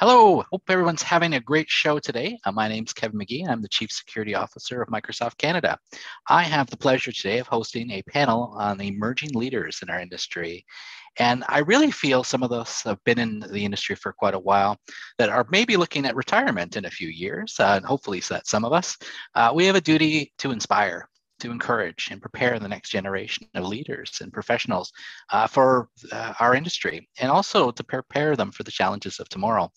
Hello, hope everyone's having a great show today. My name's Kevin Magee, and I'm the Chief Security Officer of Microsoft Canada. I have the pleasure today of hosting a panel on emerging leaders in our industry. And I really feel some of those have been in the industry for quite a while that are maybe looking at retirement in a few years, and hopefully so that some of us. We have a duty to inspire, to encourage and prepare the next generation of leaders and professionals for our industry, and also to prepare them for the challenges of tomorrow.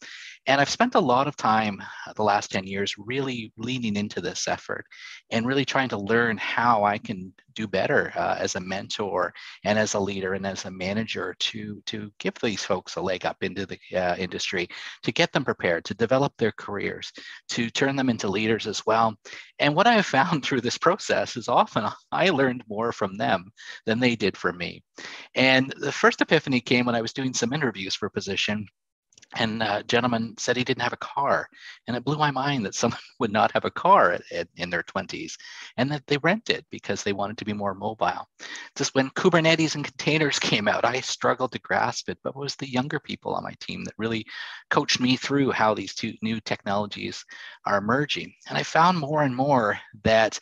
And I've spent a lot of time the last 10 years really leaning into this effort and really trying to learn how I can do better as a mentor and as a leader and as a manager to give these folks a leg up into the industry, to get them prepared, to develop their careers, to turn them into leaders as well. And what I have found through this process is often I learned more from them than they did from me. And the first epiphany came when I was doing some interviews for a position. And a gentleman said he didn't have a car. And it blew my mind that someone would not have a car in their 20s and that they rented because they wanted to be more mobile. Just when Kubernetes and containers came out, I struggled to grasp it, but it was the younger people on my team that really coached me through how these two new technologies are emerging. And I found more and more that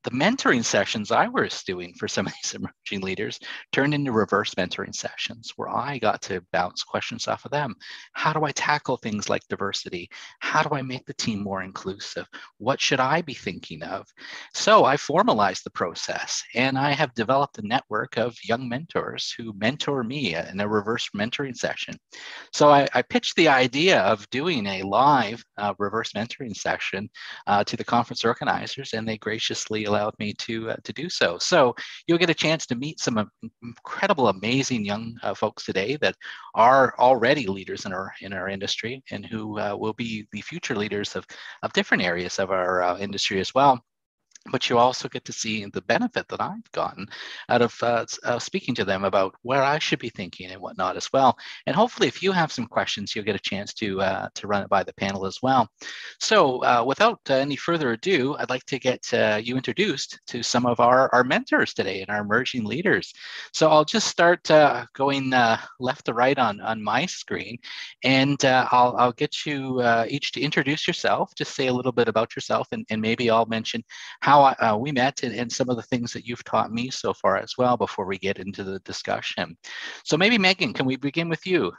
the mentoring sessions I was doing for some of these emerging leaders turned into reverse mentoring sessions where I got to bounce questions off of them. How do I tackle things like diversity? How do I make the team more inclusive? What should I be thinking of? So I formalized the process, and I have developed a network of young mentors who mentor me in a reverse mentoring session. So I pitched the idea of doing a live reverse mentoring session to the conference organizers, and they graciously allowed me to do so. So you'll get a chance to meet some incredible, amazing young folks today that are already leaders in our industry and who will be the future leaders of different areas of our industry as well. But you also get to see the benefit that I've gotten out of speaking to them about where I should be thinking and whatnot as well. And hopefully, if you have some questions, you'll get a chance to run it by the panel as well. So without any further ado, I'd like to get you introduced to some of our mentors today and our emerging leaders. So I'll just start going left to right on my screen, and I'll get you each to introduce yourself, just say a little bit about yourself, and maybe I'll mention how we met and some of the things that you've taught me so far as well before we get into the discussion. So maybe Megan, can we begin with you?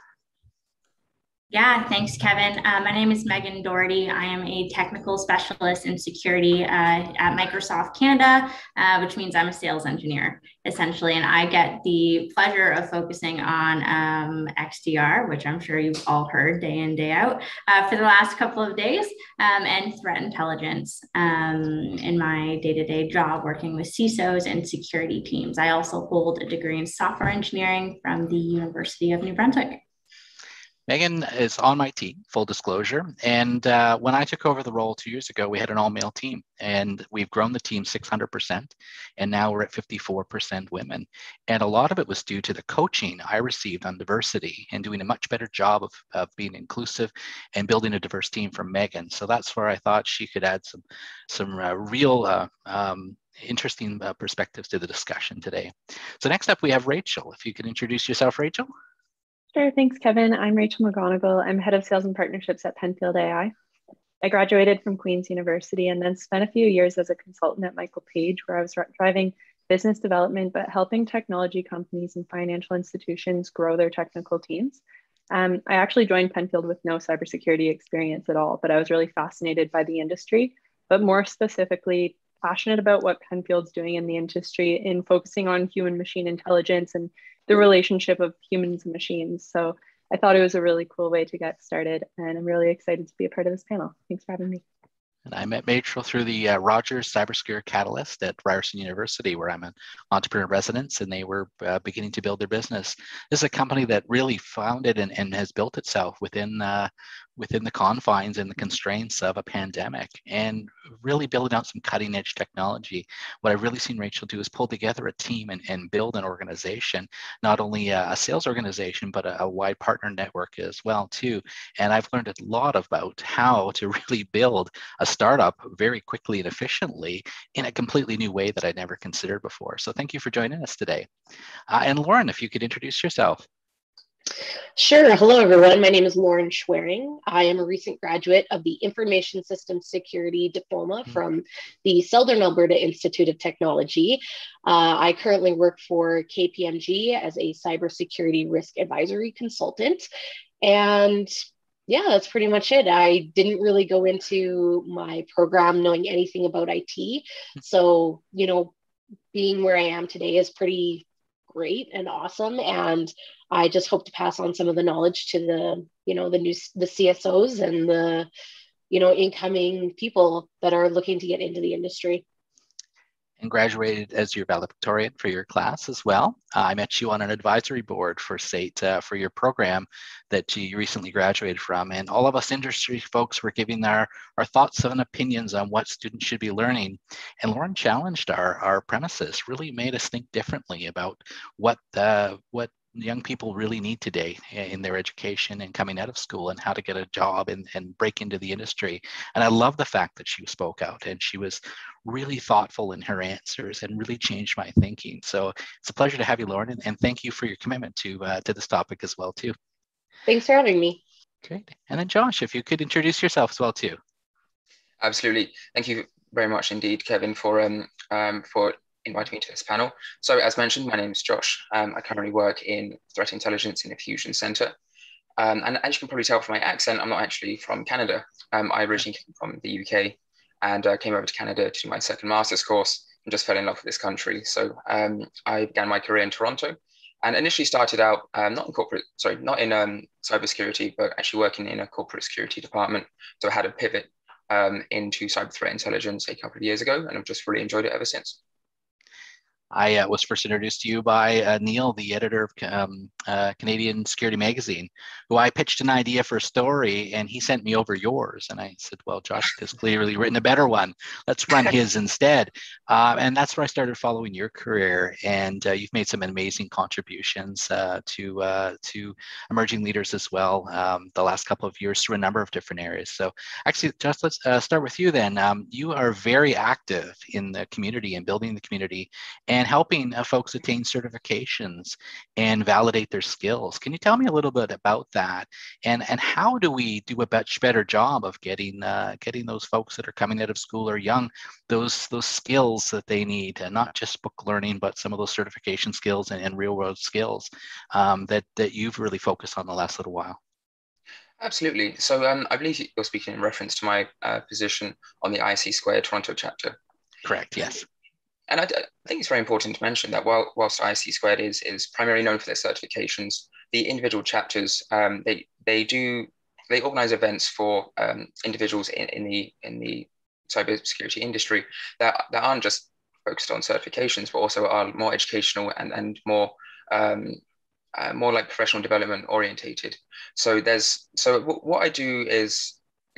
Yeah, thanks, Kevin. My name is Megan Doherty. I am a technical specialist in security at Microsoft Canada, which means I'm a sales engineer, essentially. And I get the pleasure of focusing on XDR, which I'm sure you've all heard day in, day out, for the last couple of days, and threat intelligence in my day-to-day job working with CISOs and security teams. I also hold a degree in software engineering from the University of New Brunswick. Megan is on my team, full disclosure. And when I took over the role 2 years ago, we had an all-male team, and we've grown the team 600%, and now we're at 54% women. And a lot of it was due to the coaching I received on diversity and doing a much better job of being inclusive and building a diverse team from Megan. So that's where I thought she could add some real interesting perspectives to the discussion today. So next up, we have Rachel. If you could introduce yourself, Rachel. Sure. Thanks, Kevin. I'm Rachel McGonigle. I'm head of sales and partnerships at Penfield.AI. I graduated from Queen's University and then spent a few years as a consultant at Michael Page, where I was driving business development, but helping technology companies and financial institutions grow their technical teams. I actually joined Penfield with no cybersecurity experience at all, but I was really fascinated by the industry, but more specifically, passionate about what Penfield's doing in the industry in focusing on human machine intelligence and the relationship of humans and machines. So I thought it was a really cool way to get started, and I'm really excited to be a part of this panel. Thanks for having me. And I met Rachel through the Rogers Cybersecurity Catalyst at Ryerson University, where I'm an entrepreneur in residence, and they were beginning to build their business. This is a company that really founded and has built itself within the confines and the constraints of a pandemic, and really building out some cutting edge technology. What I've really seen Rachel do is pull together a team and build an organization, not only a sales organization, but a wide partner network as well too. And I've learned a lot about how to really build a startup very quickly and efficiently in a completely new way that I never considered before. So thank you for joining us today. And Lauren, if you could introduce yourself. Sure. Hello, everyone. My name is Lauren Schwering. I am a recent graduate of the Information Systems Security Diploma from the Southern Alberta Institute of Technology. I currently work for KPMG as a cybersecurity risk advisory consultant. And yeah, that's pretty much it. I didn't really go into my program knowing anything about IT. So, being where I am today is pretty great and awesome. And I just hope to pass on some of the knowledge to the CISOs and the, incoming people that are looking to get into the industry. And graduated as your valedictorian for your class as well. I met you on an advisory board for SAIT for your program that you recently graduated from. And all of us industry folks were giving our thoughts and opinions on what students should be learning. And Lauren challenged our premises, really made us think differently about what young people really need today in their education and coming out of school, and how to get a job and break into the industry. And I love the fact that she spoke out and she was really thoughtful in her answers and really changed my thinking. So it's a pleasure to have you, Lauren, and thank you for your commitment to this topic as well too. Thanks for having me. Great. And then Josh, if you could introduce yourself as well too. Absolutely. Thank you very much indeed, Kevin, for inviting me to this panel. So as mentioned, my name is Josh. I currently work in threat intelligence in a fusion center. And as you can probably tell from my accent, I'm not actually from Canada. I originally came from the UK and came over to Canada to do my second master's course and just fell in love with this country. So I began my career in Toronto and initially started out not in cybersecurity, but actually working in a corporate security department. So I had a pivot into cyber threat intelligence a couple of years ago, and I've just really enjoyed it ever since. I was first introduced to you by Neil, the editor of Canadian Security Magazine, who I pitched an idea for a story, and he sent me over yours. And I said, well, Josh has clearly written a better one. Let's run his instead. And that's where I started following your career. And you've made some amazing contributions to emerging leaders as well the last couple of years through a number of different areas. So actually, Josh, let's start with you then. You are very active in the community and building the community and helping folks attain certifications and validate their skills. Can you tell me a little bit about that? And how do we do a much better job of getting those folks that are coming out of school or young, those skills that they need, and not just book learning, but some of those certification skills and real world skills that you've really focused on the last little while? Absolutely. So I believe you're speaking in reference to my position on the IC Square Toronto chapter. Correct, yes. And I think it's very important to mention that whilst IC Squared is primarily known for their certifications, the individual chapters, they organize events for individuals in the cybersecurity industry that aren't just focused on certifications, but also are more educational and more like professional development orientated. So what I do is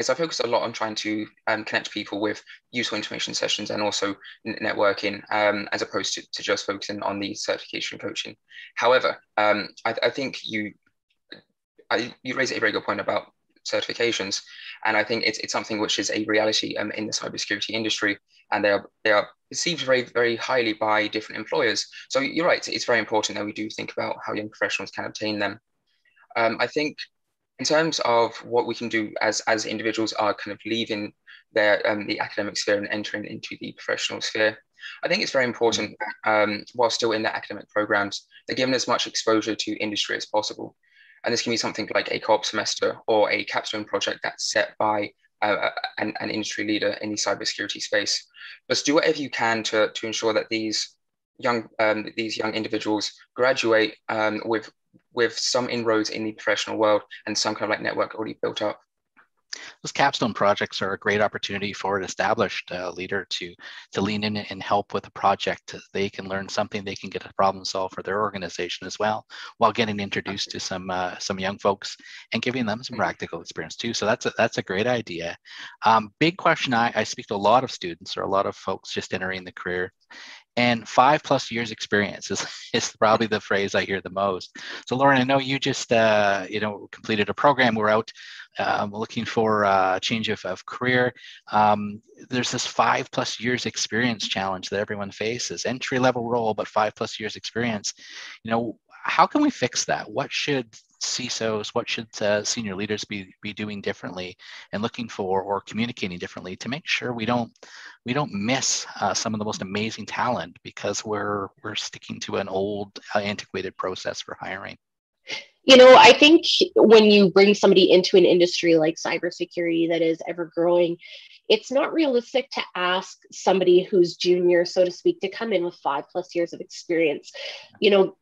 I focus a lot on trying to connect people with useful information sessions and also networking, as opposed to just focusing on the certification coaching. However, I think you raise a very good point about certifications, and I think it's something which is a reality in the cybersecurity industry, and they are perceived very, very highly by different employers. So you're right, it's very important that we do think about how young professionals can obtain them. I think in terms of what we can do as individuals are kind of leaving their the academic sphere and entering into the professional sphere, I think it's very important that while still in their academic programs, they're given as much exposure to industry as possible. And this can be something like a co-op semester or a capstone project that's set by an industry leader in the cybersecurity space. Just do whatever you can to ensure that these young individuals graduate with some inroads in the professional world and some kind of like network already built up. Those capstone projects are a great opportunity for an established leader to lean in and help with a project. They can learn something, they can get a problem solved for their organization as well, while getting introduced to some young folks and giving them some practical experience too. So that's a great idea. Big question. I speak to a lot of students or a lot of folks just entering the career. And 5+ years experience is probably the phrase I hear the most. So Lauren, I know you just completed a program. We're out looking for a change of career. There's this 5+ years experience challenge that everyone faces. Entry level role, but 5+ years experience. How can we fix that? What should CISOs, what should senior leaders be doing differently and looking for or communicating differently to make sure we don't miss some of the most amazing talent because we're sticking to an old antiquated process for hiring? I think when you bring somebody into an industry like cybersecurity that is ever growing, it's not realistic to ask somebody who's junior, so to speak, to come in with 5+ years of experience.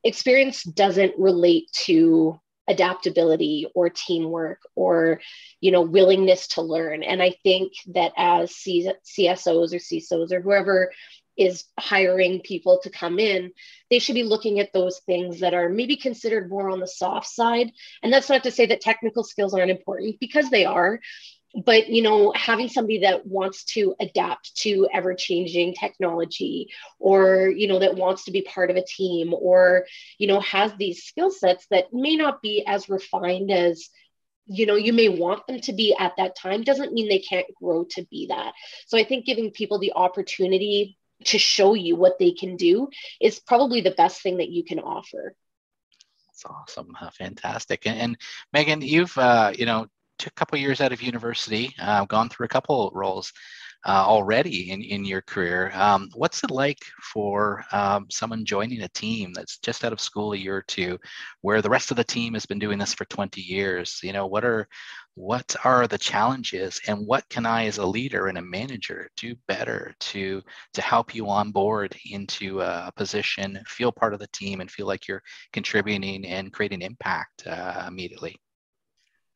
Experience doesn't relate to adaptability or teamwork or, willingness to learn. And I think that as CSOs or CISOs or whoever is hiring people to come in, they should be looking at those things that are maybe considered more on the soft side. And that's not to say that technical skills aren't important, because they are. But, having somebody that wants to adapt to ever-changing technology, or, that wants to be part of a team, or, has these skill sets that may not be as refined as, you may want them to be at that time, doesn't mean they can't grow to be that. So I think giving people the opportunity to show you what they can do is probably the best thing that you can offer. That's awesome. Fantastic. And Megan, you've, took a couple of years out of university, gone through a couple roles already in your career. What's it like for someone joining a team that's just out of school a year or two, where the rest of the team has been doing this for 20 years? What are the challenges, and what can I, as a leader and a manager, do better to help you on board into a position, feel part of the team, and feel like you're contributing and creating impact immediately?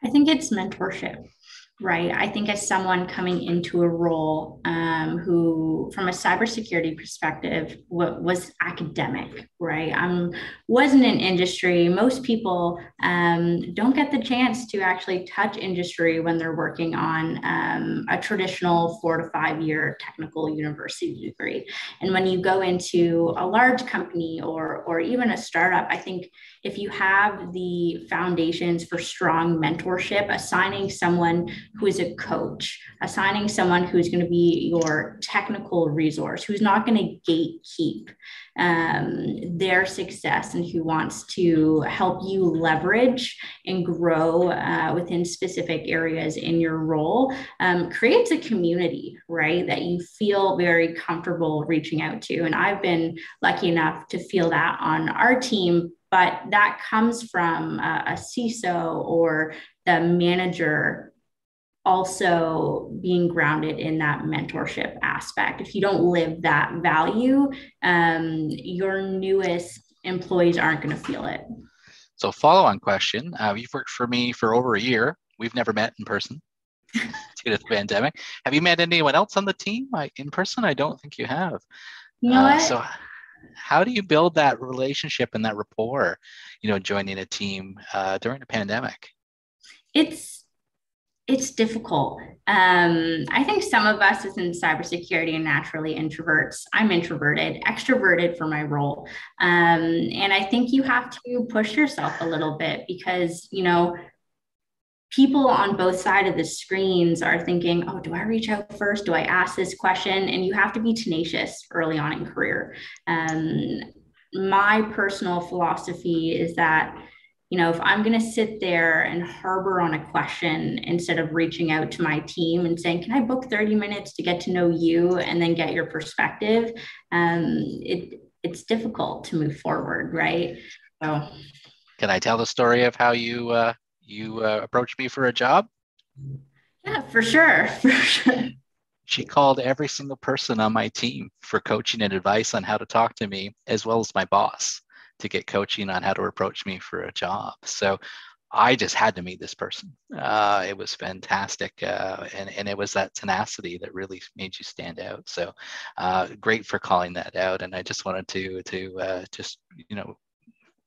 I think it's mentorship, right? I think as someone coming into a role who, from a cybersecurity perspective, was academic, right? Wasn't in industry. Most people don't get the chance to actually touch industry when they're working on a traditional 4 to 5 year technical university degree. And when you go into a large company or even a startup, I think if you have the foundations for strong mentorship, assigning someone who is a coach, assigning someone who's going to be your technical resource, who's not going to gatekeep their success and who wants to help you leverage and grow within specific areas in your role, creates a community, right, that you feel very comfortable reaching out to. And I've been lucky enough to feel that on our team, but that comes from a CISO or the manager also being grounded in that mentorship aspect. If you don't live that value, your newest employees aren't going to feel it. So follow-on question, you've worked for me for over a year. We've never met in person due to the pandemic. Have you met anyone else on the team in person? I don't think you have. You know what? So how do you build that relationship and that rapport, joining a team during a pandemic? It's difficult. I think some of us within cybersecurity are naturally introverts. I'm introverted, extroverted for my role. And I think you have to push yourself a little bit because, people on both sides of the screens are thinking, oh, do I reach out first? Do I ask this question? And you have to be tenacious early on in career. My personal philosophy is that, if I'm going to sit there and harbor on a question instead of reaching out to my team and saying, can I book 30 minutes to get to know you and then get your perspective? It's difficult to move forward, right? So, can I tell the story of how you approached me for a job? Yeah, for sure. She called every single person on my team for coaching and advice on how to talk to me, as well as my boss, to get coaching on how to approach me for a job. So I just had to meet this person. It was fantastic. And it was that tenacity that really made you stand out. So great for calling that out. And I just wanted to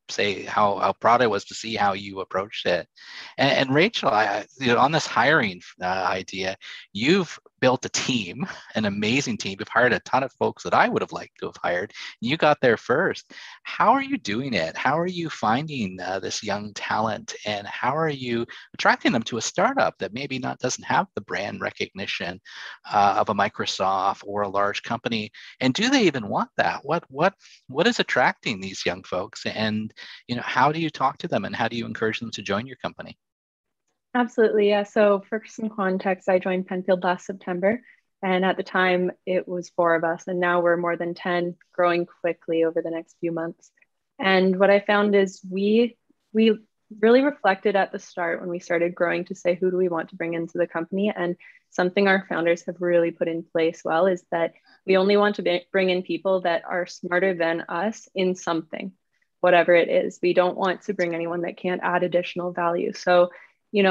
say how proud I was to see how you approached it. And Rachel, on this hiring idea, you've built a team, an amazing team. You've hired a ton of folks that I would have liked to have hired. You got there first. How are you doing it? How are you finding this young talent, and how are you attracting them to a startup that maybe doesn't have the brand recognition of a Microsoft or a large company? And do they even want that? What is attracting these young folks? And how do you talk to them, and how do you encourage them to join your company? Absolutely, yeah. So for some context, I joined Penfield last September, and at the time it was 4 of us, and now we're more than 10, growing quickly over the next few months. And what I found is we really reflected at the start when we started growing to say, who do we want to bring into the company? And something our founders have really put in place well is that we only want to bring in people that are smarter than us in something, whatever it is. We don't want to bring anyone that can't add additional value. So in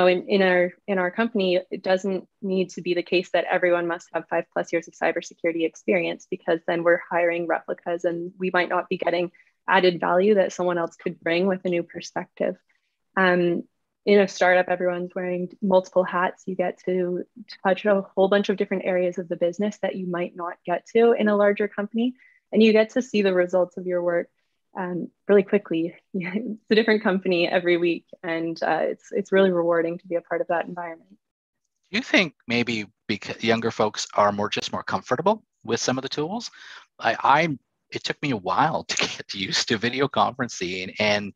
our company, it doesn't need to be the case that everyone must have 5+ years of cybersecurity experience, because then we're hiring replicas and we might not be getting added value that someone else could bring with a new perspective. In a startup, everyone's wearing multiple hats. You get to touch a whole bunch of different areas of the business that you might not get to in a larger company, and you get to see the results of your work really quickly. It's a different company every week, and it's really rewarding to be a part of that environment. Do you think maybe because younger folks are more comfortable with some of the tools? It took me a while to get used to video conferencing, and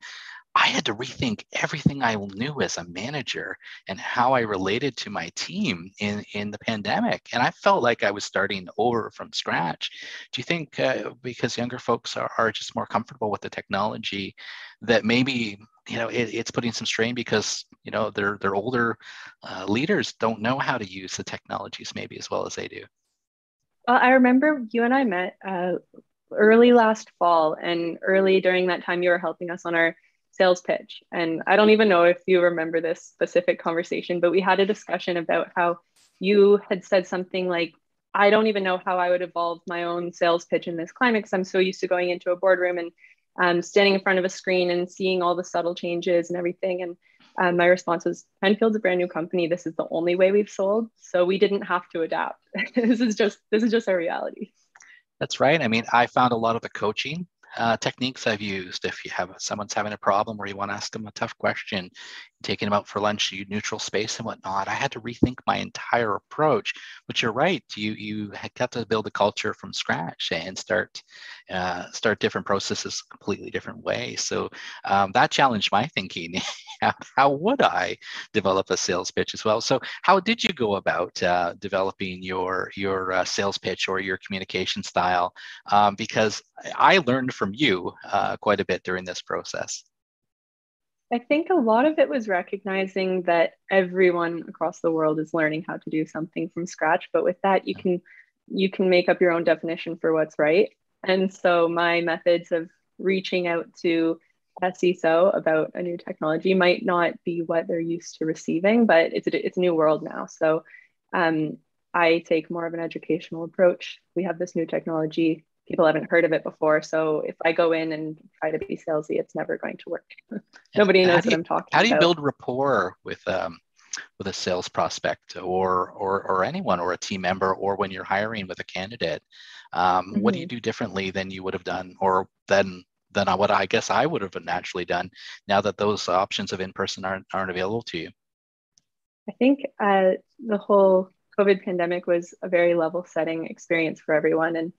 I had to rethink everything I knew as a manager and how I related to my team in the pandemic. And I felt like I was starting over from scratch. Do you think because younger folks are just more comfortable with the technology, that maybe it's putting some strain because their older leaders don't know how to use the technologies maybe as well as they do? Well, I remember you and I met early last fall, and early during that time you were helping us on our sales pitch. And I don't even know if you remember this specific conversation, but we had a discussion about how you had said something like, I don't even know how I would evolve my own sales pitch in this climate, because I'm so used to going into a boardroom and standing in front of a screen and seeing all the subtle changes and everything. And my response was, Penfield's a brand new company. This is the only way we've sold. So we didn't have to adapt. This is just our reality. That's right. I mean, I found a lot of the coaching techniques I've used. If someone's having a problem or you want to ask them a tough question, taking them out for lunch, you neutral space and whatnot, I had to rethink my entire approach. But you're right, you got to build a culture from scratch and start different processes a completely different way. So that challenged my thinking. How would I develop a sales pitch as well? So how did you go about developing your sales pitch or your communication style? Because I learned from you quite a bit during this process. I think a lot of it was recognizing that everyone across the world is learning how to do something from scratch. But with that, you can make up your own definition for what's right. And so my methods of reaching out to a CISO about a new technology might not be what they're used to receiving, but it's a new world now. So I take more of an educational approach. We have this new technology. People haven't heard of it before. So if I go in and try to be salesy, it's never going to work. Nobody knows what I'm talking about. How do you build rapport with a sales prospect or anyone, or a team member, or when you're hiring with a candidate? What do you do differently than you would have done, or than what I guess I would have naturally done, now that those options of in-person aren't available to you? I think the whole COVID pandemic was a very level setting experience for everyone. And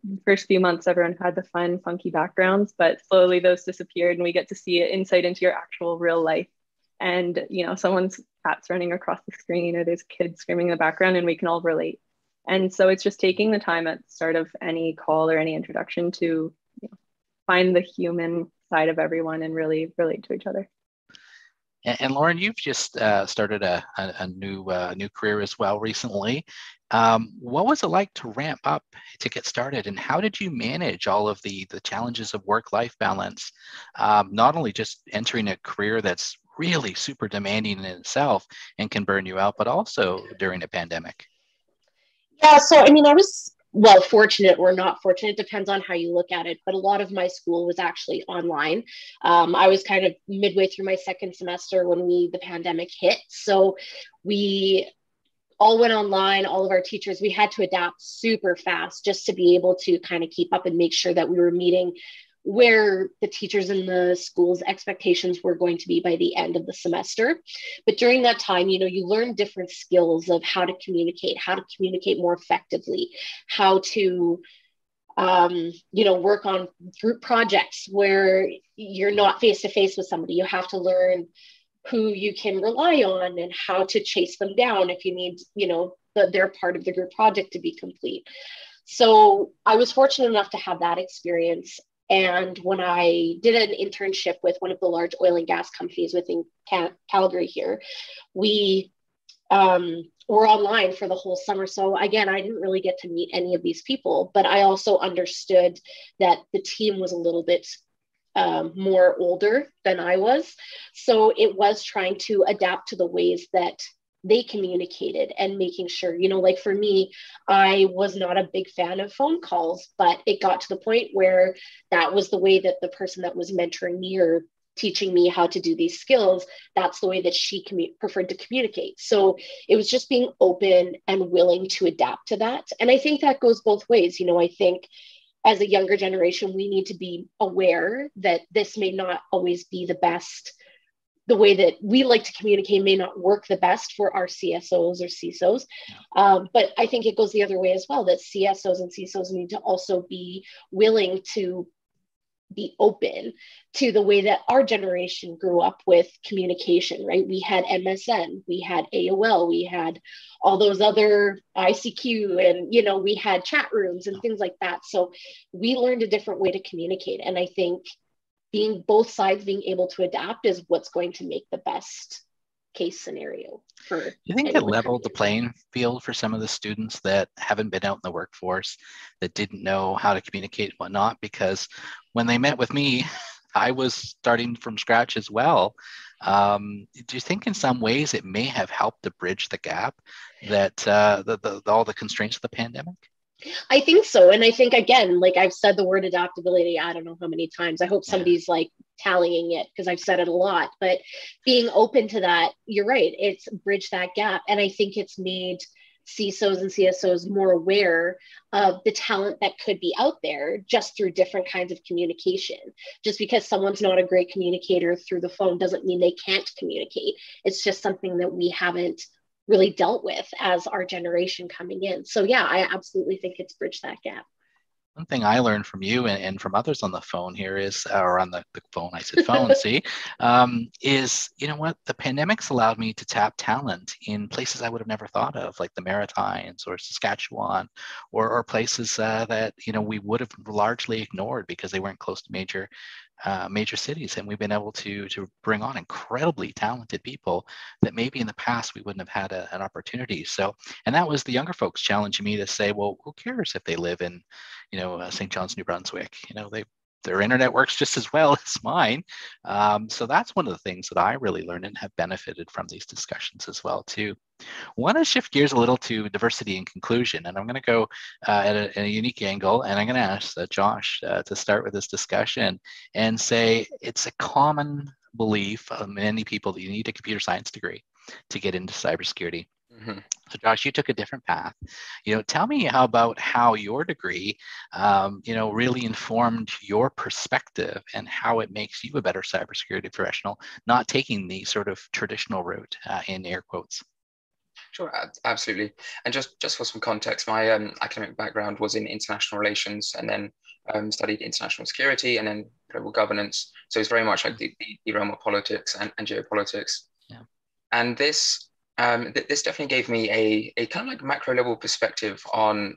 the first few months, everyone had the fun, funky backgrounds, but slowly those disappeared, and we get to see insight into your actual real life. And, someone's cat's running across the screen, or there's kids screaming in the background, and we can all relate. And so it's just taking the time at the start of any call or any introduction to find the human side of everyone and really relate to each other. And Lauren, you've just started a new career as well recently. What was it like to ramp up to get started, and how did you manage all of the challenges of work-life balance? Not only just entering a career that's really super demanding in itself and can burn you out, but also during a pandemic. Yeah, so I mean, I was fortunate or not fortunate, depends on how you look at it. But a lot of my school was actually online. I was kind of midway through my second semester when the pandemic hit. So we all went online, all of our teachers, we had to adapt super fast just to be able to kind of keep up and make sure that we were meeting where the teachers in the school's expectations were going to be by the end of the semester. But during that time, you know, you learn different skills of how to communicate more effectively, how to you know, work on group projects where you're not face to face with somebody. You have to learn who you can rely on and how to chase them down if you need, you know, their part of the group project to be complete. So I was fortunate enough to have that experience. And when I did an internship with one of the large oil and gas companies within Calgary here, we were online for the whole summer. So again, I didn't really get to meet any of these people, but I also understood that the team was a little bit more older than I was. So it was trying to adapt to the ways that they communicated and making sure, you know, like for me, I was not a big fan of phone calls, but it got to the point where that was the way that the person that was mentoring me or teaching me how to do these skills, that's the way that she preferred to communicate. So it was just being open and willing to adapt to that. And I think that goes both ways. You know, I think as a younger generation, we need to be aware that this may not always be the best. The way that we like to communicate may not work the best for our CSOs or CISOs. But I think it goes the other way as well, that CSOs and CISOs need to also be willing to be open to the way that our generation grew up with communication, right? We had MSN, we had AOL, we had all those other ICQ, and, you know, we had chat rooms and things like that. So we learned a different way to communicate. And I think being both sides, being able to adapt is what's going to make the best case scenario for. Do you think it leveled the playing field for some of the students that haven't been out in the workforce, that didn't know how to communicate and whatnot? Because when they met with me, I was starting from scratch as well. Do you think in some ways it may have helped to bridge the gap that all the constraints of the pandemic? I think so. And I think, again, like I've said the word adaptability, I don't know how many times. I hope somebody's like tallying it because I've said it a lot. But being open to that, you're right, it's bridged that gap. And I think it's made CISOs and CSOs more aware of the talent that could be out there just through different kinds of communication. Just because someone's not a great communicator through the phone doesn't mean they can't communicate. It's just something that we haven't really dealt with as our generation coming in. So yeah, I absolutely think it's bridged that gap. One thing I learned from you and from others on the phone here is, or on the phone, I said phone, see, is, you know what, the pandemic's allowed me to tap talent in places I would have never thought of, like the Maritimes or Saskatchewan, or places that, you know, we would have largely ignored because they weren't close to major cities. And we've been able to bring on incredibly talented people that maybe in the past we wouldn't have had an opportunity. So, and that was the younger folks challenging me to say, well, who cares if they live in, you know, St. John's, New Brunswick? You know, their internet works just as well as mine. So that's one of the things that I really learned and have benefited from these discussions as well too. I want to shift gears a little to diversity and conclusion, and I'm going to go at a unique angle, and I'm going to ask Josh to start with this discussion and say it's a common belief of many people that you need a computer science degree to get into cybersecurity. Mm-hmm. So Josh, you took a different path. You know, tell me about how your degree, you know, really informed your perspective and how it makes you a better cybersecurity professional, not taking the sort of traditional route in air quotes. Sure, absolutely. And just for some context, my academic background was in international relations, and then studied international security and then global governance. So it's very much like the realm of politics and geopolitics. Yeah. And this definitely gave me a kind of like macro level perspective on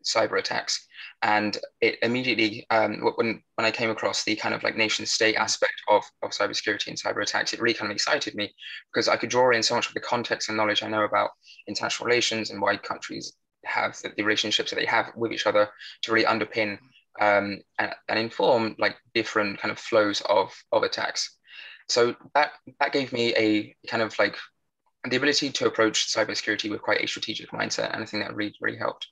cyber attacks. And it immediately, when I came across the kind of like nation state aspect of cybersecurity and cyber attacks, it really kind of excited me because I could draw in so much of the context and knowledge I know about international relations and why countries have the relationships that they have with each other to really underpin and inform like different kind of flows of attacks. So that gave me a kind of like the ability to approach cybersecurity with quite a strategic mindset, and I think that really helped.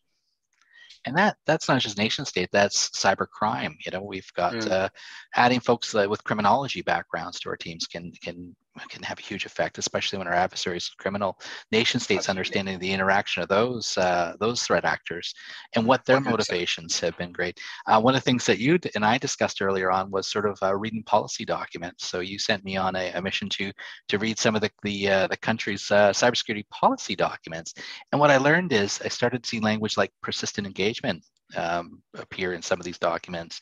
And that's not just nation state, that's cyber crime. You know, we've got adding folks with criminology backgrounds to our teams can can have a huge effect, especially when our adversaries, criminal nation states, Absolutely. understanding the interaction of those threat actors and what their 100%. motivations have been great. One of the things that you and I discussed earlier on was sort of reading policy documents. So you sent me on a mission to read some of the country's cybersecurity policy documents. And what I learned is I started seeing language like persistent engagement appear in some of these documents,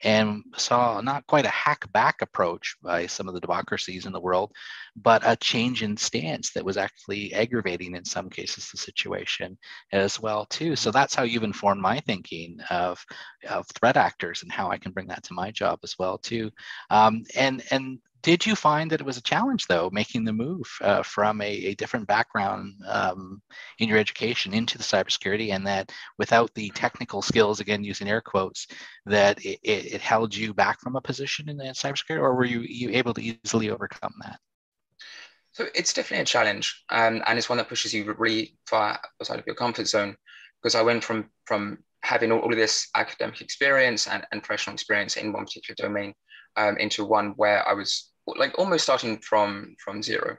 and saw not quite a hack back approach by some of the democracies in the world, but a change in stance that was actually aggravating in some cases the situation as well too. So that's how you've informed my thinking of threat actors and how I can bring that to my job as well too. And did you find that it was a challenge, though, making the move from a different background in your education into the cybersecurity, and that without the technical skills, again, using air quotes, that it held you back from a position in the cybersecurity, or were you able to easily overcome that? So it's definitely a challenge, and it's one that pushes you really far outside of your comfort zone, because I went from having all of this academic experience and professional experience in one particular domain into one where I was like almost starting from zero.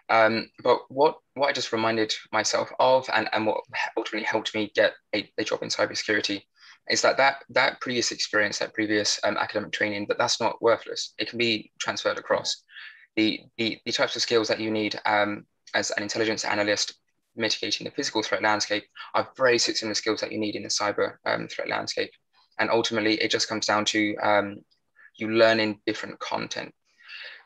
But what I just reminded myself of, and what ultimately helped me get a job in cybersecurity, is that previous experience, that previous academic training, that's not worthless. It can be transferred across. The types of skills that you need as an intelligence analyst mitigating the physical threat landscape are very similar skills that you need in the cyber threat landscape. And ultimately, it just comes down to you learning different content.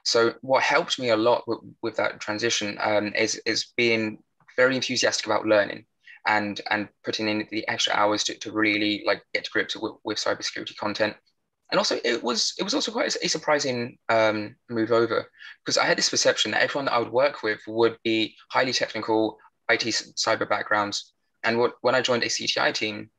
So what helped me a lot with that transition is being very enthusiastic about learning and putting in the extra hours to really like get to grips with cybersecurity content. And also it was also quite a surprising move over, because I had this perception that everyone that I would work with would be highly technical, IT cyber backgrounds. And when I joined a CTI team,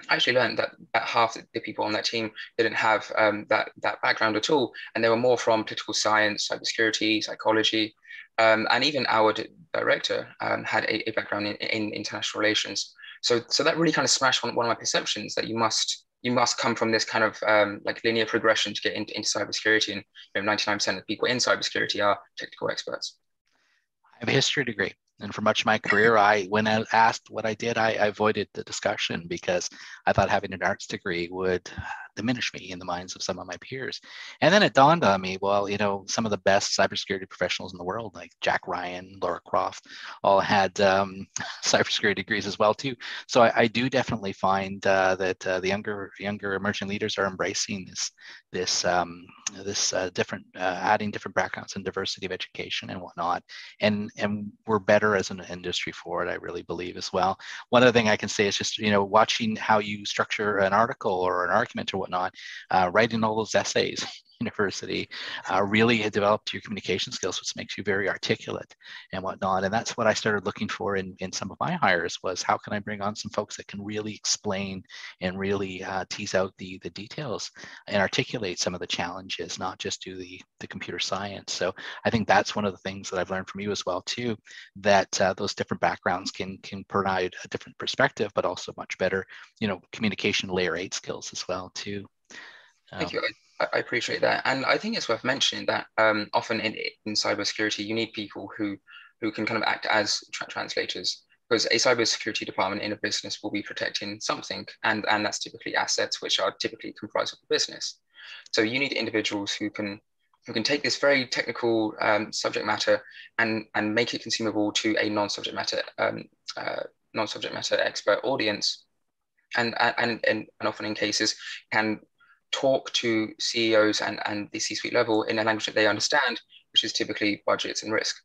I actually learned that half the people on that team didn't have that background at all, and they were more from political science, cybersecurity, psychology, and even our director had a background in international relations. So that really kind of smashed one of my perceptions, that you must come from this kind of like linear progression to get into cybersecurity, and 99% of people in cybersecurity are technical experts. I have a history degree. And for much of my career, when I asked what I did, I avoided the discussion because I thought having an arts degree would diminish me in the minds of some of my peers. And then it dawned on me, well, some of the best cybersecurity professionals in the world, like Jack Ryan, Laura Croft, all had cybersecurity degrees as well too. So I do definitely find that the younger emerging leaders are embracing this different, adding different backgrounds and diversity of education and whatnot. And we're better as an industry for it, I really believe as well. One other thing I can say is just, watching how you structure an article or an argument or whatnot, writing all those essays university really had developed your communication skills, which makes you very articulate and whatnot. And that's what I started looking for in some of my hires, was how can I bring on some folks that can really explain and really tease out the details and articulate some of the challenges, not just do the computer science. So I think that's one of the things that I've learned from you as well too, that those different backgrounds can provide a different perspective, but also much better, communication layer 8 skills as well too. Thank you. I appreciate that. And I think it's worth mentioning that often in cybersecurity, you need people who can kind of act as translators, because a cybersecurity department in a business will be protecting something, and that's typically assets, which are typically comprised of the business. So you need individuals who can take this very technical subject matter and make it consumable to a non-subject matter expert audience, and often in cases can talk to CEOs and the C-suite level in a language that they understand, which is typically budgets and risk.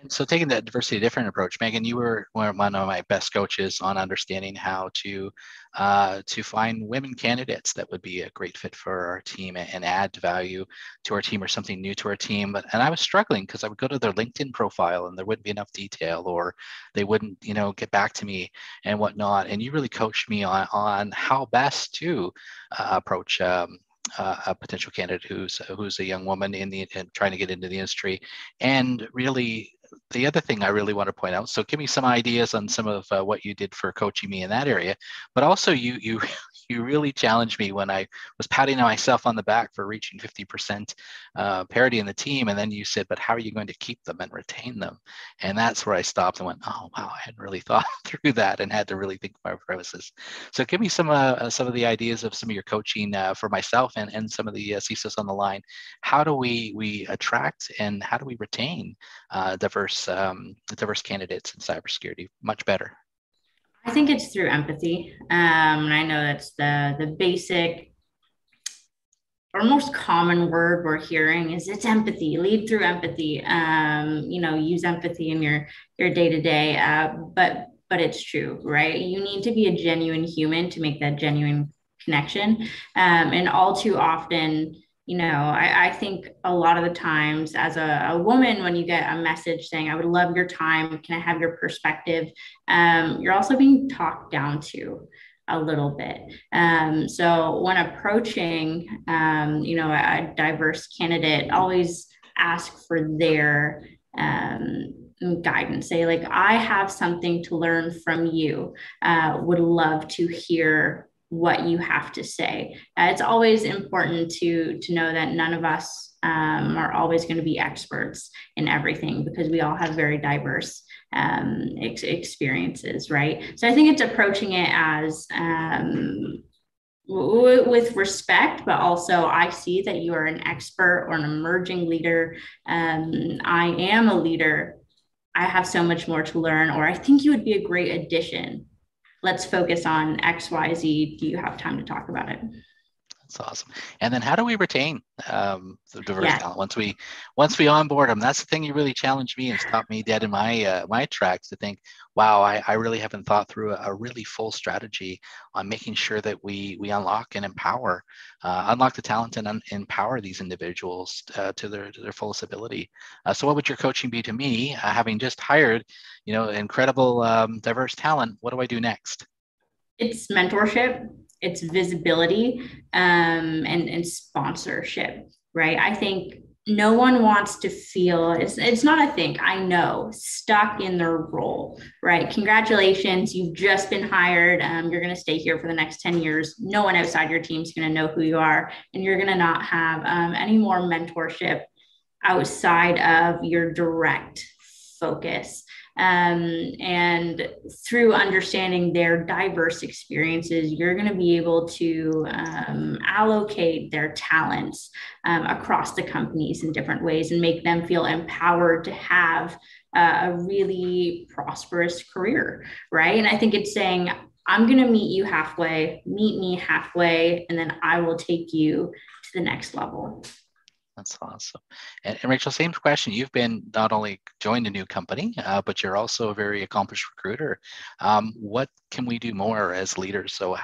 And so taking that diversity different approach, Megan, you were one of my best coaches on understanding how to find women candidates that would be a great fit for our team and add value to our team or something new to our team. And I was struggling because I would go to their LinkedIn profile and there wouldn't be enough detail, or they wouldn't, get back to me and whatnot. And you really coached me on how best to approach a potential candidate who's a young woman and trying to get into the industry, and really the other thing I really want to point out, so give me some ideas on some of what you did for coaching me in that area, but also you you really challenged me when I was patting myself on the back for reaching 50% parity in the team. And then you said, but how are you going to keep them and retain them? And that's where I stopped and went, oh, wow, I hadn't really thought through that and had to really think of my premises. So give me some of the ideas of some of your coaching for myself and some of the CISOs on the line. How do we attract and how do we retain diverse candidates in cybersecurity much better? I think it's through empathy. And I know that's the basic or most common word we're hearing is it's empathy. Lead through empathy. Use empathy in your day-to-day. But it's true, right? You need to be a genuine human to make that genuine connection. And all too often, I think a lot of the times as a woman, when you get a message saying, I would love your time, can I have your perspective? You're also being talked down to a little bit. So when approaching, a diverse candidate, always ask for their guidance. Say like, I have something to learn from you. Would love to hear what you have to say. It's always important to know that none of us are always going to be experts in everything because we all have very diverse experiences, right? So I think it's approaching it as with respect, but also I see that you are an expert or an emerging leader. I am a leader. I have so much more to learn, or I think you would be a great addition. Let's focus on X, Y, Z. Do you have time to talk about it? That's awesome. And then how do we retain the diverse talent once we onboard them? That's the thing you really challenged me and stopped me dead in my tracks to think, wow, I really haven't thought through a really full strategy on making sure that we unlock and unlock the talent and empower these individuals to their fullest ability. So what would your coaching be to me, having just hired, incredible diverse talent? What do I do next? It's mentorship. It's visibility and sponsorship, right? I think no one wants to feel, it's not a thing, I know, stuck in their role, right? Congratulations, you've just been hired. You're going to stay here for the next 10 years. No one outside your team is going to know who you are, and you're going to not have any more mentorship outside of your direct focus. And through understanding their diverse experiences, you're going to be able to allocate their talents across the companies in different ways and make them feel empowered to have a really prosperous career, right? And I think it's saying, I'm going to meet you halfway, meet me halfway, and then I will take you to the next level. That's awesome. And Rachel, same question. You've been not only joined a new company, but you're also a very accomplished recruiter. What can we do more as leaders? So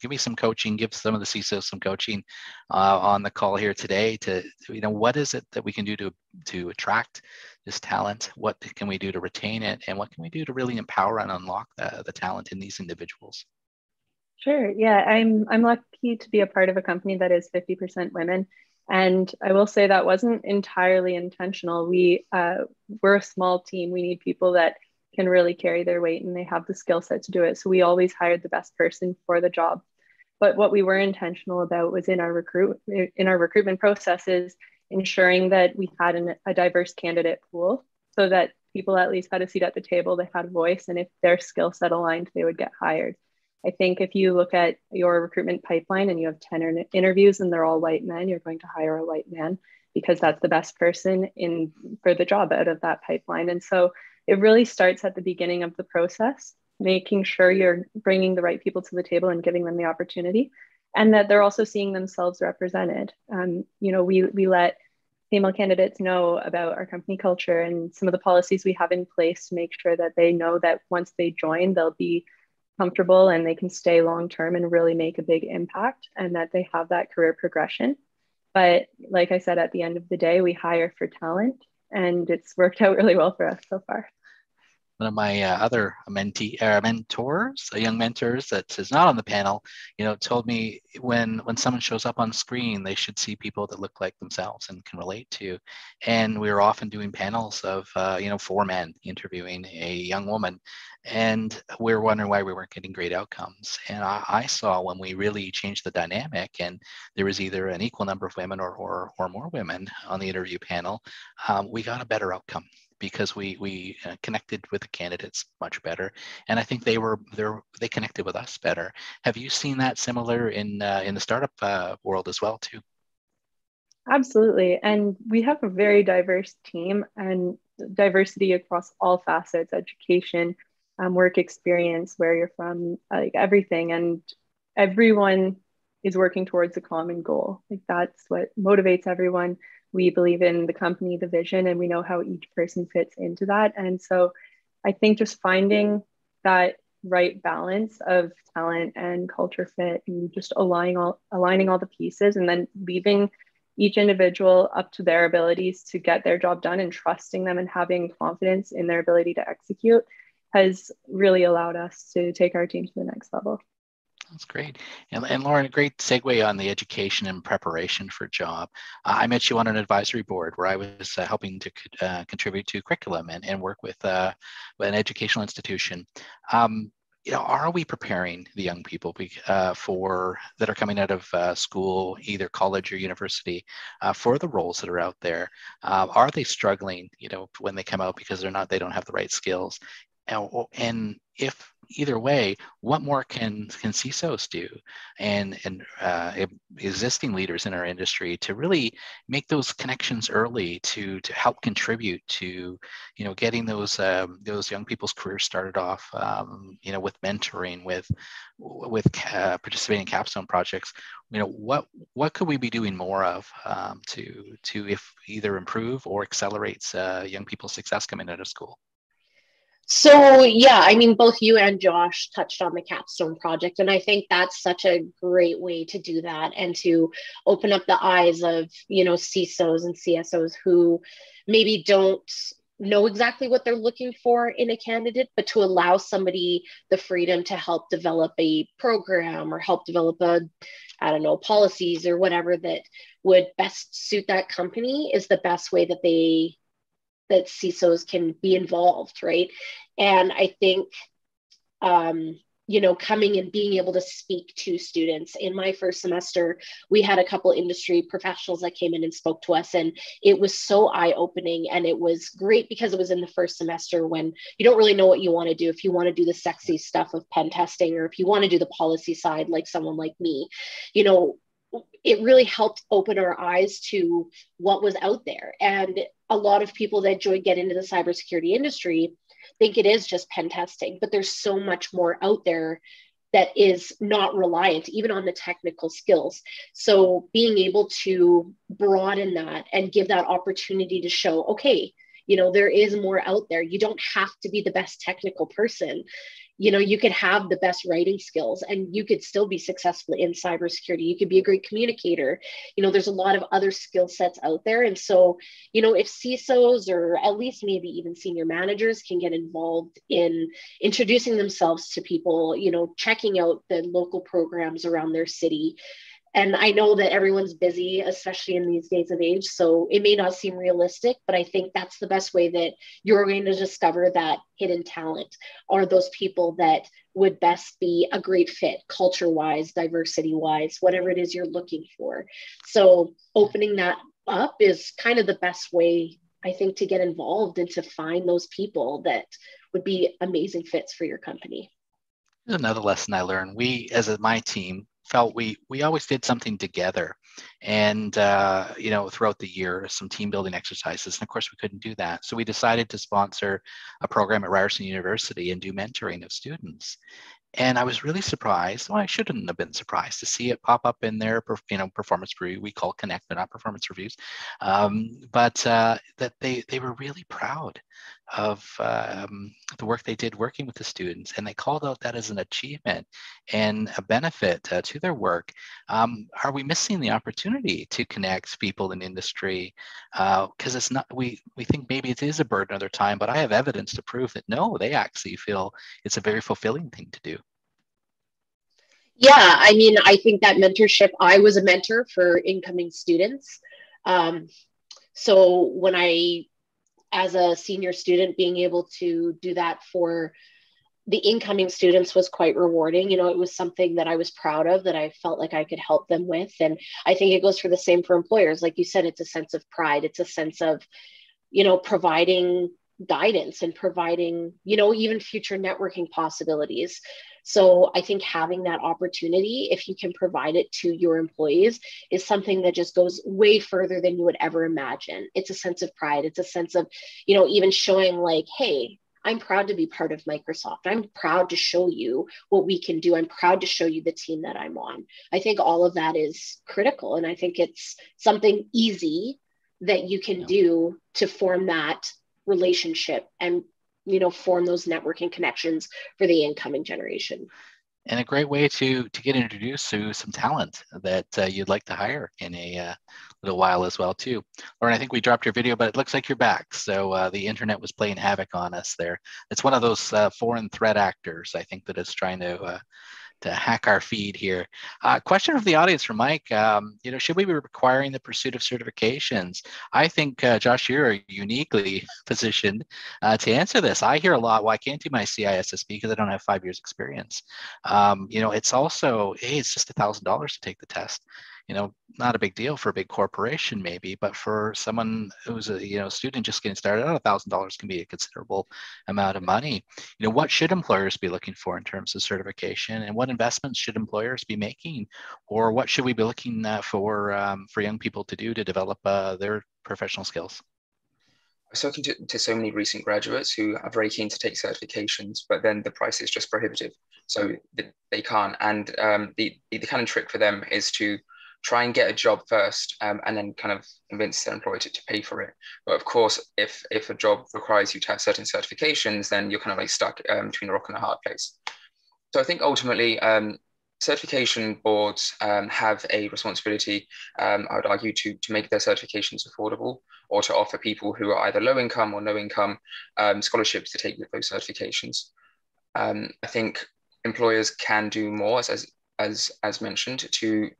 give me some coaching, give some of the CISOs some coaching on the call here today to, what is it that we can do to attract this talent? What can we do to retain it? And what can we do to really empower and unlock the talent in these individuals? Sure. Yeah, I'm lucky to be a part of a company that is 50% women. And I will say that wasn't entirely intentional. We're a small team. We need people that can really carry their weight and they have the skill set to do it. So we always hired the best person for the job. But what we were intentional about was in our recruitment processes, ensuring that we had a diverse candidate pool so that people at least had a seat at the table, they had a voice, and if their skill set aligned, they would get hired. I think if you look at your recruitment pipeline and you have 10 interviews and they're all white men, you're going to hire a white man because that's the best person for the job out of that pipeline. And so it really starts at the beginning of the process, making sure you're bringing the right people to the table and giving them the opportunity, and that they're also seeing themselves represented. We let female candidates know about our company culture and some of the policies we have in place to make sure that they know that once they join, they'll be comfortable and they can stay long term and really make a big impact, and that they have that career progression. But like I said, at the end of the day, we hire for talent, and it's worked out really well for us so far. one of my other mentors, young mentors that is not on the panel, told me when someone shows up on screen, they should see people that look like themselves and can relate to. And we were often doing panels of 4 men interviewing a young woman, and we were wondering why we weren't getting great outcomes. And I saw when we really changed the dynamic, and there was either an equal number of women or more women on the interview panel, we got a better outcome because we connected with the candidates much better, and I think they connected with us better. Have you seen that similar in the startup world as well too? Absolutely, and we have a very diverse team and diversity across all facets: education, work experience, where you're from, like everything, and everyone is working towards a common goal. Like that's what motivates everyone. We believe in the company, the vision, and we know how each person fits into that. And so I think just finding that right balance of talent and culture fit, and just aligning all the pieces, and then leaving each individual up to their abilities to get their job done, and trusting them and having confidence in their ability to execute, has really allowed us to take our team to the next level. That's great. And Lauren, a great segue on the education and preparation for a job. I met you on an advisory board where I was helping to contribute to curriculum and work with an educational institution. Are we preparing the young people that are coming out of school, either college or university, for the roles that are out there? Are they struggling, when they come out because they don't have the right skills? And if either way, what more can CISOs do and existing leaders in our industry to really make those connections early to help contribute to getting those young people's careers started off, with mentoring, with participating in capstone projects? What could we be doing more of to if either improve or accelerates young people's success coming out of school? So yeah, I mean, both you and Josh touched on the capstone project, and I think that's such a great way to do that and to open up the eyes of, CISOs and CSOs who maybe don't know exactly what they're looking for in a candidate, but to allow somebody the freedom to help develop a program or help develop policies or whatever that would best suit that company is the best way that CISOs can be involved, right? And I think, coming and being able to speak to students. In my first semester, we had a couple industry professionals that came in and spoke to us, and it was so eye-opening, and it was great because it was in the first semester when you don't really know what you want to do. If you want to do the sexy stuff of pen testing, or if you want to do the policy side like someone like me, it really helped open our eyes to what was out there. And a lot of people that get into the cybersecurity industry think it is just pen testing, but there's so much more out there that is not reliant even on the technical skills. So being able to broaden that and give that opportunity to show, okay, there is more out there. You don't have to be the best technical person. You could have the best writing skills and you could still be successful in cybersecurity. You could be a great communicator. There's a lot of other skill sets out there. And so, if CISOs or at least maybe even senior managers can get involved in introducing themselves to people, checking out the local programs around their city. And I know that everyone's busy, especially in these days of age, so it may not seem realistic, but I think that's the best way that you're going to discover that hidden talent, are those people that would best be a great fit, culture-wise, diversity-wise, whatever it is you're looking for. So opening that up is kind of the best way, I think, to get involved and to find those people that would be amazing fits for your company. Another lesson I learned, my team, felt we always did something together, and throughout the year, some team building exercises, and of course we couldn't do that, so we decided to sponsor a program at Ryerson University and do mentoring of students. And I was really surprised. Well, I shouldn't have been surprised to see it pop up in their, performance review. We call Connect, they're not performance reviews, but that they were really proud of the work they did working with the students, and they called out that as an achievement and a benefit to their work. Are we missing the opportunity opportunity to connect people in industry, because it's not, we think maybe it is a burden of their time, but I have evidence to prove that no, they actually feel it's a very fulfilling thing to do. Yeah, I mean, I think that mentorship, I was a mentor for incoming students. So when as a senior student, being able to do that for the incoming students was quite rewarding. It was something that I was proud of, that I felt like I could help them with. And I think it goes for the same for employers. Like you said, it's a sense of pride. It's a sense of, providing guidance and providing, even future networking possibilities. So I think having that opportunity, if you can provide it to your employees, is something that just goes way further than you would ever imagine. It's a sense of pride. It's a sense of, even showing like, hey, I'm proud to be part of Microsoft. I'm proud to show you what we can do. I'm proud to show you the team that I'm on. I think all of that is critical. And I think it's something easy that you can do to form that relationship and form those networking connections for the incoming generation. And a great way to get introduced to some talent that you'd like to hire in a little while as well too. Lauren, I think we dropped your video, but it looks like you're back. So the internet was playing havoc on us there. It's one of those foreign threat actors, I think, that is trying to hack our feed here. Question from the audience from Mike. Should we be requiring the pursuit of certifications? I think, Josh, you're uniquely positioned to answer this. I hear a lot, well, I can't do my CISSP because I don't have 5 years experience. It's also, hey, it's just $1,000 to take the test. Not a big deal for a big corporation maybe, but for someone who's a student just getting started out, $1,000 can be a considerable amount of money. What should employers be looking for in terms of certification, and what investments should employers be making, or what should we be looking for young people to do to develop their professional skills? I've spoken to so many recent graduates who are very keen to take certifications, but then the price is just prohibitive, so they can't. And the kind of trick for them is to try and get a job first, and then kind of convince their employer to pay for it. But of course, if a job requires you to have certain certifications, then you're kind of like stuck between a rock and a hard place. So I think ultimately, certification boards have a responsibility, I would argue, to make their certifications affordable, or to offer people who are either low income or no income scholarships to take those certifications. I think employers can do more, as mentioned, to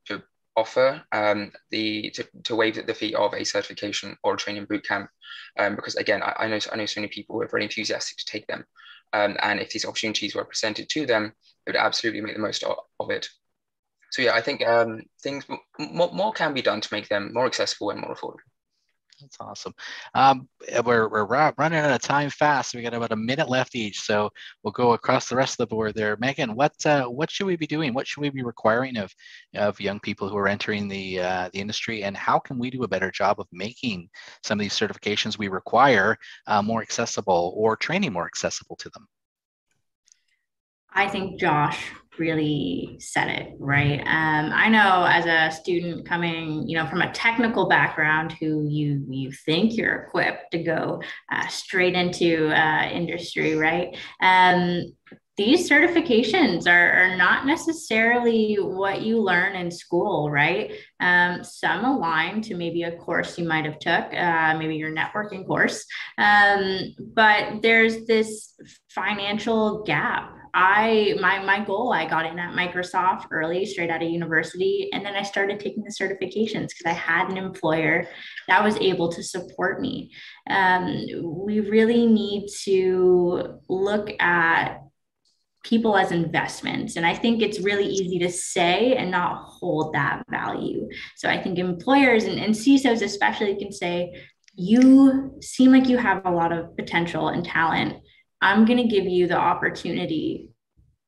offer to waive the fee of a certification or a training boot camp, because again, I know so many people who are very enthusiastic to take them, and if these opportunities were presented to them, they would absolutely make the most of it. So yeah, I think things more can be done to make them more accessible and more affordable. That's awesome. We're running out of time fast. We got about a minute left each, so we'll go across the rest of the board there. Megan, what should we be doing? What should we be requiring of young people who are entering the industry, and how can we do a better job of making some of these certifications we require more accessible, or training more accessible to them? I think Josh really said it right. I know as a student coming, from a technical background, who you think you're equipped to go straight into industry, right? These certifications are not necessarily what you learn in school, right? Some align to maybe a course you might have took, maybe your networking course, but there's this financial gap. My goal, I got in at Microsoft early, straight out of university, and then I started taking the certifications because I had an employer that was able to support me. We really need to look at people as investments. And I think it's really easy to say and not hold that value. So I think employers and CISOs especially can say, you seem like you have a lot of potential and talent. I'm going to give you the opportunity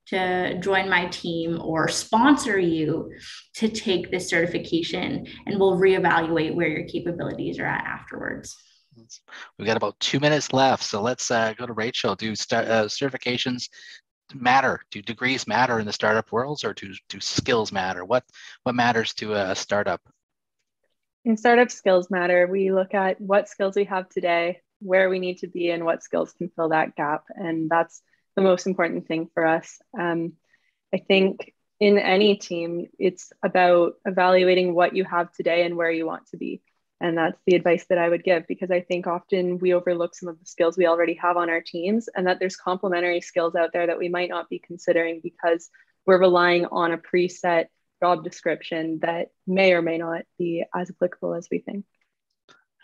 to join my team or sponsor you to take this certification, and we'll reevaluate where your capabilities are at afterwards. We've got about 2 minutes left, so let's go to Rachel. Do certifications matter? Do degrees matter in the startup worlds, or do skills matter? What matters to a startup? In startup, skills matter. We look at what skills we have today, where we need to be, and what skills can fill that gap. And that's the most important thing for us. I think in any team, it's about evaluating what you have today and where you want to be. And that's the advice that I would give, because I think often we overlook some of the skills we already have on our teams, and that there's complementary skills out there that we might not be considering because we're relying on a preset job description that may or may not be as applicable as we think.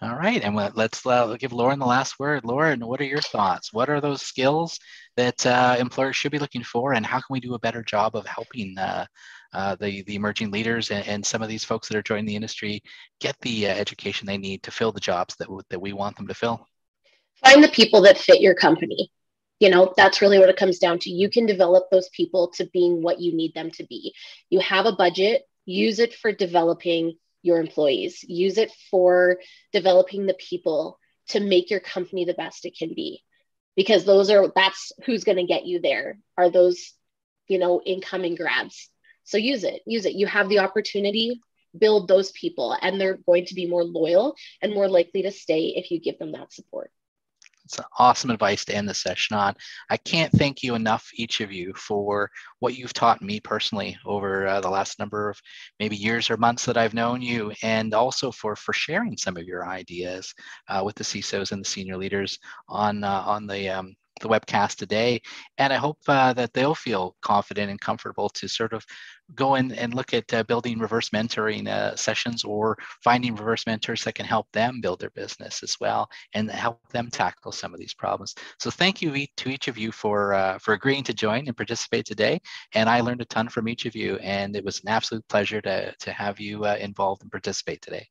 All right, and let's give Lauren the last word. Lauren, what are your thoughts? What are those skills that employers should be looking for, and how can we do a better job of helping the emerging leaders and some of these folks that are joining the industry get the education they need to fill the jobs that we want them to fill? Find the people that fit your company. You know, that's really what it comes down to. You can develop those people to being what you need them to be. You have a budget, use it for developing your employees, use it for developing the people to make your company the best it can be, because that's who's going to get you there, are those, you know, incoming grads. So use it. You have the opportunity, build those people, and they're going to be more loyal and more likely to stay if you give them that support. It's awesome advice to end the session on. I can't thank you enough, each of you, for what you've taught me personally over the last number of maybe years or months that I've known you, and also for sharing some of your ideas with the CISOs and the senior leaders on the webcast today. And I hope that they'll feel confident and comfortable to sort of go in and look at building reverse mentoring sessions, or finding reverse mentors that can help them build their business as well and help them tackle some of these problems. So thank you to each of you for agreeing to join and participate today. And I learned a ton from each of you, and it was an absolute pleasure to have you involved and participate today.